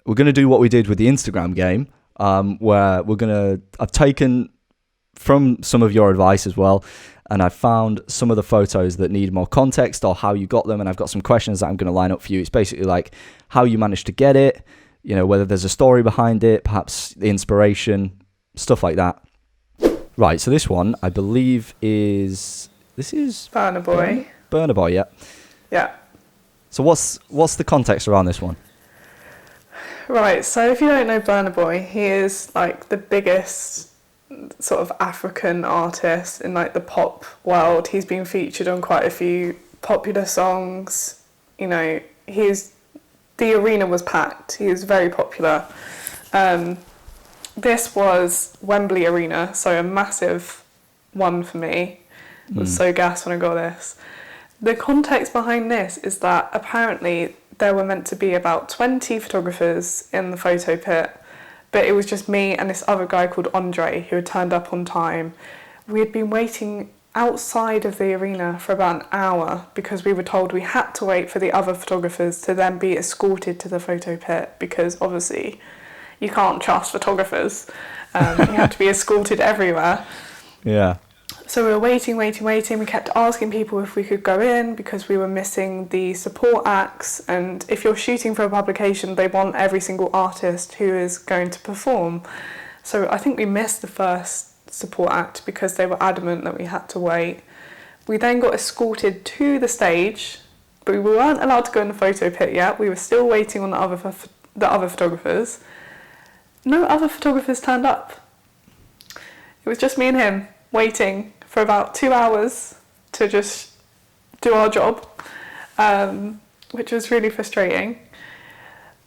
we're going to do what we did with the Instagram game, where I've taken from some of your advice as well, and I found some of the photos that need more context or how you got them, and I've got some questions that I'm going to line up for you. It's basically like how you managed to get it, whether there's a story behind it, perhaps the inspiration, stuff like that. Right, so this one, I believe is Burner Boy. Burner Boy, yeah. Yeah. So what's the context around this one? Right, so if you don't know Burner Boy, he is like the biggest sort of African artist in like the pop world. He's been featured on quite a few popular songs. The arena was packed. He was very popular. This was Wembley Arena, so a massive one for me. I was so gassed when I got this. The context behind this is that apparently there were meant to be about 20 photographers in the photo pit, but it was just me and this other guy called Andre who had turned up on time. We had been waiting outside of the arena for about an hour because we were told we had to wait for the other photographers to then be escorted to the photo pit, because obviously you can't trust photographers. You have to be escorted everywhere. Yeah. So we were waiting. We kept asking people if we could go in because we were missing the support acts. And if you're shooting for a publication, they want every single artist who is going to perform. So I think we missed the first support act because they were adamant that we had to wait. We then got escorted to the stage, but we weren't allowed to go in the photo pit yet. We were still waiting on the other photographers. No other photographers turned up. It was just me and him waiting for about 2 hours to just do our job, which was really frustrating.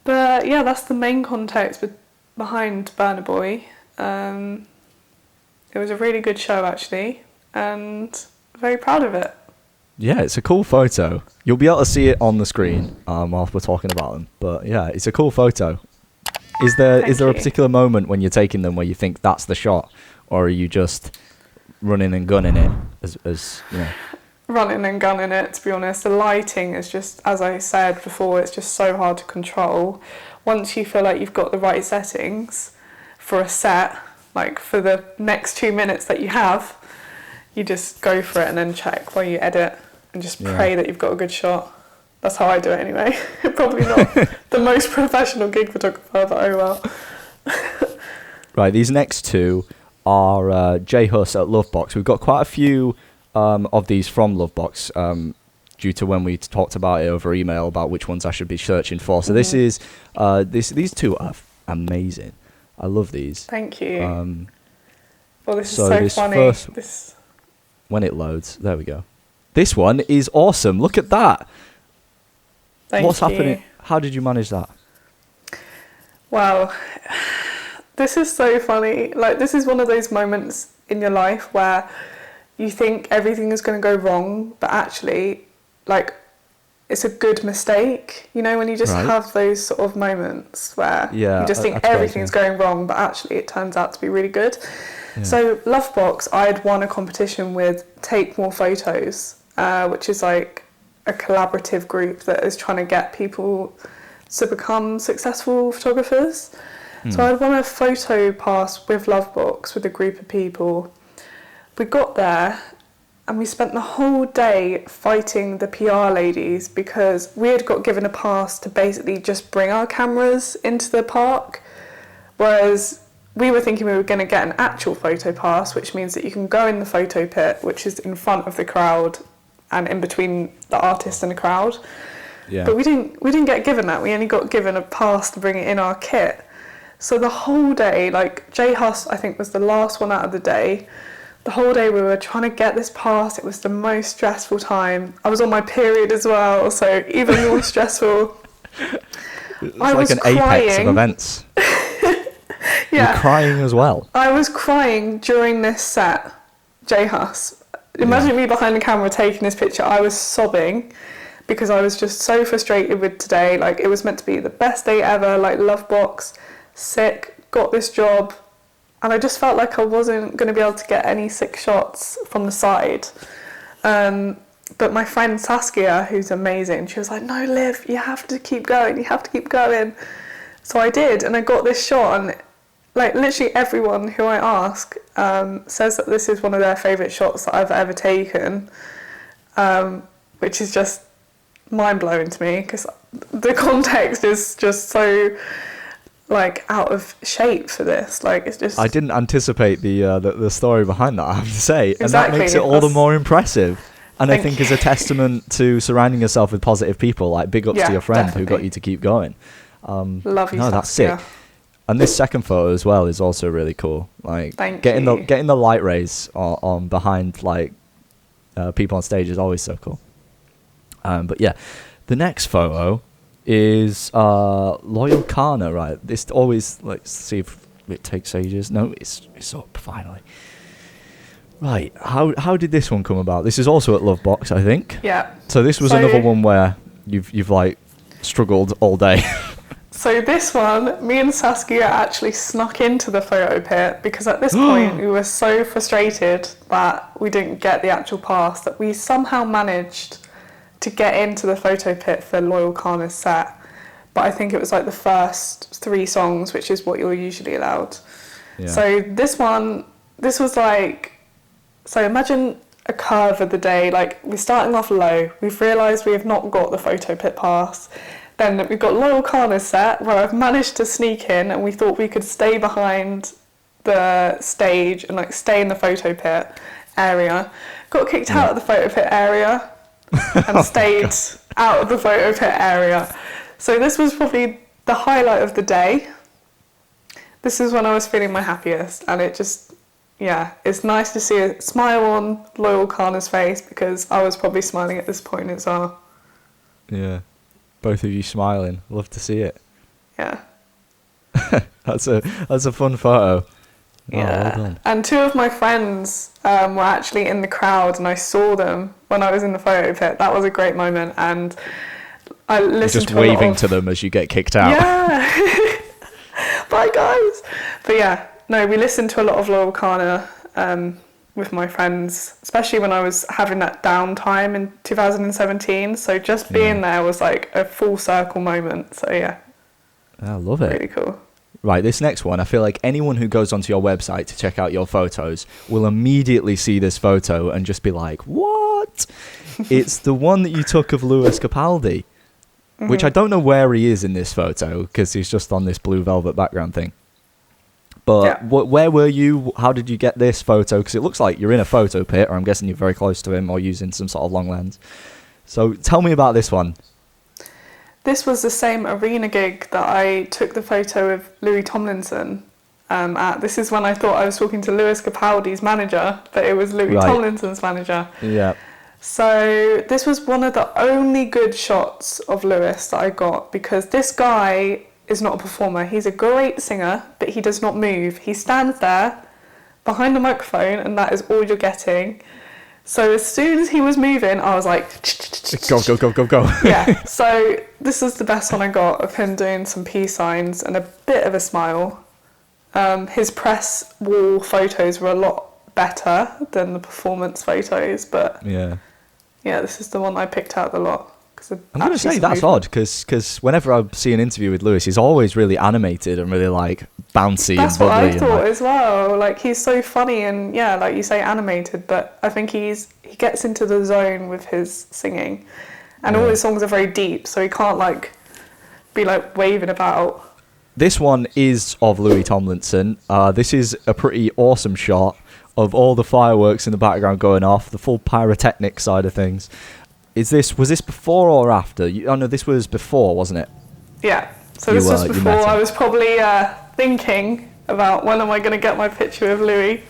But yeah, that's the main context behind Burner Boy. It was a really good show actually, and very proud of it. Yeah, it's a cool photo. You'll be able to see it on the screen while we're talking about them. But yeah, it's a cool photo. Is there a particular moment when you're taking them where you think that's the shot, or are you just running and gunning it as you know? Running and gunning it, to be honest. The lighting is just, as I said before, it's just so hard to control. Once you feel like you've got the right settings for a set, like for the next 2 minutes that you have, you just go for it and then check while you edit and just pray that you've got a good shot. That's how I do it anyway. Probably not the most professional gig photographer, but oh well. Right, these next two are J-Hus at Lovebox. We've got quite a few of these from Lovebox due to when we talked about it over email about which ones I should be searching for. So this is these two are amazing. I love these. Thank you. Well, this is so funny. When it loads, there we go. This one is awesome. Look at that. What's happening? How did you manage that? Well, this is so funny. Like, this is one of those moments in your life where you think everything is going to go wrong, but actually, like, it's a good mistake. You know, when you just have those sort of moments where you just think everything's going wrong, but actually it turns out to be really good. Yeah. So Lovebox, I had won a competition with Take More Photos, which is like a collaborative group that is trying to get people to become successful photographers. So I won a photo pass with Lovebox with a group of people. We got there and we spent the whole day fighting the PR ladies because we had got given a pass to basically just bring our cameras into the park, whereas we were thinking we were going to get an actual photo pass, which means that you can go in the photo pit, which is in front of the crowd and in between the artist and the crowd. Yeah. But we didn't get given that. We only got given a pass to bring it in our kit. So the whole day, like J-Hus, I think, was the last one out of the day. The whole day we were trying to get this pass. It was the most stressful time. I was on my period as well, so even more stressful. It's like an apex of events. Yeah. You're crying as well. I was crying during this set, J-Hus. Imagine me behind the camera taking this picture. I was sobbing because I was just so frustrated with today. Like, it was meant to be the best day ever, like Lovebox, sick, got this job, and I just felt like I wasn't going to be able to get any sick shots from the side. But my friend Saskia, who's amazing, she was like, no, Liv, you have to keep going, So I did, and I got this shot, and like literally everyone who I ask says that this is one of their favourite shots that I've ever taken, which is just mind-blowing to me because the context is just so like out of shape for this. Like it's just, I didn't anticipate the story behind that, I have to say, and that Exactly. makes it all the more impressive. And I Thank think you. is a testament to surrounding yourself with positive people. Like big ups Yeah, to your friend who got definitely. you to keep going. Love you. No, that's sick. Saskia. And this second photo as well is also really cool. Like Thank getting you. the light rays on behind like people on stage is always so cool. But yeah, the next photo is Loyal Kana, right? This always, let's see if it takes ages. No, it's up finally. Right, how did this one come about? This is also at Lovebox, I think. Yeah. So this was So- another one where you've like struggled all day. So this one, me and Saskia actually snuck into the photo pit because at this point we were so frustrated that we didn't get the actual pass that we somehow managed to get into the photo pit for Loyal Kana's set. But I think it was like the first 3 songs, which is what you're usually allowed. Yeah. So this was like, so imagine a curve of the day, like we're starting off low, we've realised we have not got the photo pit pass. Then we've got Loyal Kana's set where I've managed to sneak in and we thought we could stay behind the stage and like stay in the photo pit area. Got kicked out of the photo pit area and stayed out of the photo pit area. So this was probably the highlight of the day. This is when I was feeling my happiest, and it just, yeah, it's nice to see a smile on Loyal Kana's face because I was probably smiling at this point as well. Yeah, both of you smiling. Love to see it. Yeah. That's a fun photo. Oh, Yeah, well done. and 2 of my friends were actually in the crowd, and I saw them when I was in the photo pit. That was a great moment, and I You're listened just to a lot waving of, to them as you get kicked out. Yeah, bye guys. But yeah, no, we listened to a lot of Loyal Kana with my friends, especially when I was having that downtime in 2017. So just being there was like a full circle moment. So yeah, I love it. really cool. Right, this next one, I feel like anyone who goes onto your website to check out your photos will immediately see this photo and just be like, what? It's the one that you took of Lewis Capaldi, which I don't know where he is in this photo because he's just on this blue velvet background thing. But Yeah. where were you? How did you get this photo? Because it looks like you're in a photo pit, or I'm guessing you're very close to him or using some sort of long lens. So tell me about this one. This was the same arena gig that I took the photo of Louis Tomlinson at. This is when I thought I was talking to Lewis Capaldi's manager, but it was Louis Right. Tomlinson's manager. Yeah. So this was one of the only good shots of Lewis that I got because this guy is not a performer. He's a great singer, but he does not move. He stands there behind the microphone and that is all you're getting. So as soon as he was moving, I was like... Go, go, go, go, go. Yeah, so this is the best one I got of him doing some peace signs and a bit of a smile. His press wall photos were a lot better than the performance photos, but Yeah. yeah, this is the one I picked out a lot. I'm going to say that's odd because whenever I see an interview with Lewis, he's always really animated and really like bouncy That's and what bubbly. I and, thought like, as well. Like he's so funny and yeah, like you say, animated. But I think he gets into the zone with his singing, and all his songs are very deep, so he can't like be like waving about. This one is of Louis Tomlinson. This is a pretty awesome shot of all the fireworks in the background going off, the full pyrotechnic side of things. Was this before or after? Oh no, this was before, wasn't it? Yeah. So You, this was you before met him. I was probably thinking about when am I going to get my picture of Louis.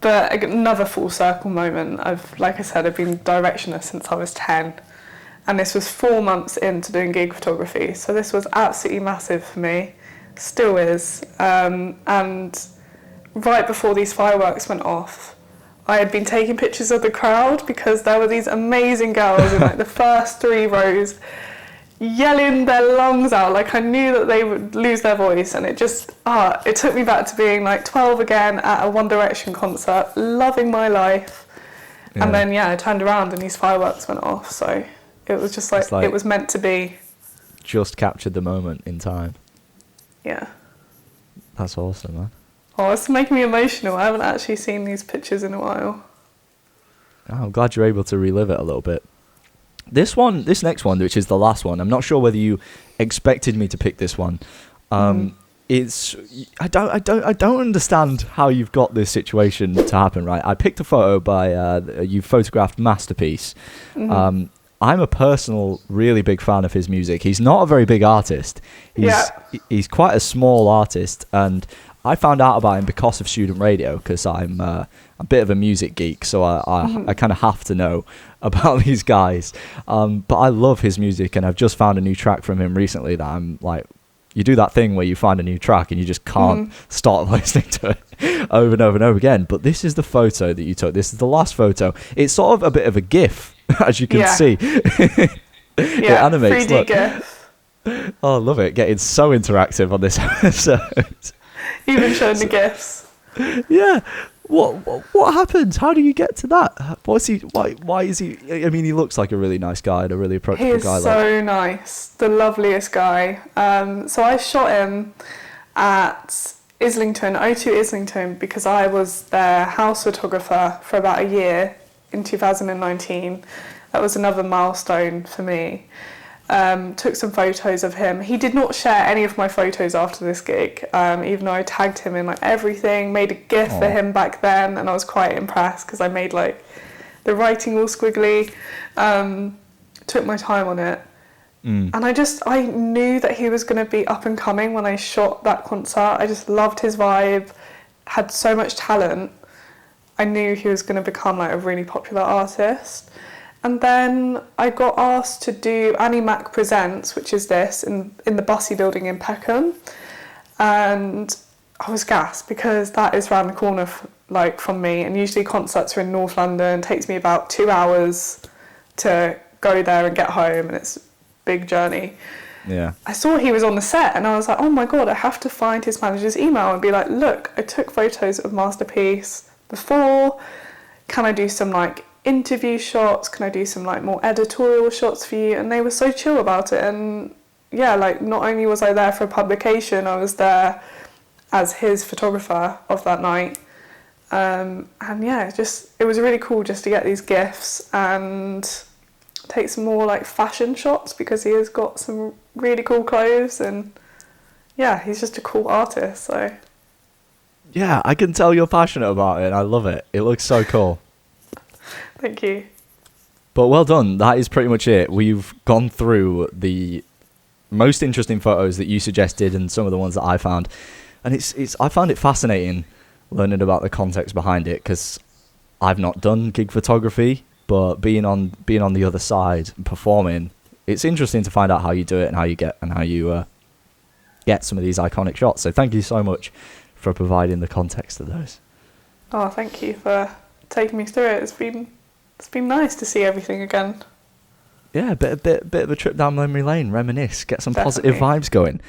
But another full circle moment. Like I said, I've been directioner since I was 10. And this was 4 months into doing gig photography. So this was absolutely massive for me. Still is. And right before these fireworks went off, I had been taking pictures of the crowd because there were these amazing girls in like the first 3 rows yelling their lungs out. Like I knew that they would lose their voice, and it just it took me back to being like 12 again at a One Direction concert, loving my life. Yeah. And then I turned around and these fireworks went off, so it was just like It's like- it was meant to be. Just captured the moment in time. Yeah. That's awesome, man. Oh, it's making me emotional. I haven't actually seen these pictures in a while. Oh, I'm glad you're able to relive it a little bit. This next one, which is the last one, I'm not sure whether you expected me to pick this one. It's I don't understand how you've got this situation to happen, right? I picked a photo by you photographed Masterpiece. I'm a personal, really big fan of his music. He's not a very big artist. He's quite a small artist, and I found out about him because of student radio, because I'm a bit of a music geek, so I kind of have to know about these guys. But I love his music, and I've just found a new track from him recently that I'm like, you do that thing where you find a new track and you just can't stop listening to it over and over and over again. But this is the photo that you took. This is the last photo. It's sort of a bit of a GIF, as you can see. It animates. 3D GIF. Oh, I love it. Getting so interactive on this episode. Even showing the GIFs. Yeah. What happened? How do you get to that? What's he? Why is he? I mean, he looks like a really nice guy and a really approachable guy. He's so nice, the loveliest guy. So I shot him at Islington, O2 Islington, because I was their house photographer for about a year in 2019. That was another milestone for me. Took some photos of him. He did not share any of my photos after this gig, even though I tagged him in like everything, made a GIF for him back then, and I was quite impressed because I made like the writing all squiggly. Took my time on it. And I knew that he was going to be up and coming when I shot that concert. I just loved his vibe, had so much talent. I knew he was going to become like a really popular artist. And then I got asked to do Annie Mac Presents, which is this, in the Bussey building in Peckham. And I was gassed because that is round the corner from me. And usually concerts are in North London. It takes me about 2 hours to go there and get home. And it's a big journey. Yeah. I saw he was on the set and I was like, oh my God, I have to find his manager's email and be like, look, I took photos of Masterpiece before. Can I do some like interview shots? Can I do some like more editorial shots for you? And they were so chill about it. And yeah, like not only was I there for a publication, I was there as his photographer of that night. And yeah, it was really cool just to get these gifts and take some more like fashion shots because he has got some really cool clothes and yeah, he's just a cool artist. So yeah, I can tell you're passionate about it. I love it. It looks so cool. Thank you. But well done. That is pretty much it. We've gone through the most interesting photos that you suggested and some of the ones that I found. And I found it fascinating learning about the context behind it because I've not done gig photography, but being on the other side and performing, it's interesting to find out how you do it and how you get some of these iconic shots. So thank you so much for providing the context of those. Oh, thank you for taking me through it. It's been nice to see everything again. Yeah, a bit of a trip down memory lane, reminisce, get some Definitely. positive vibes going.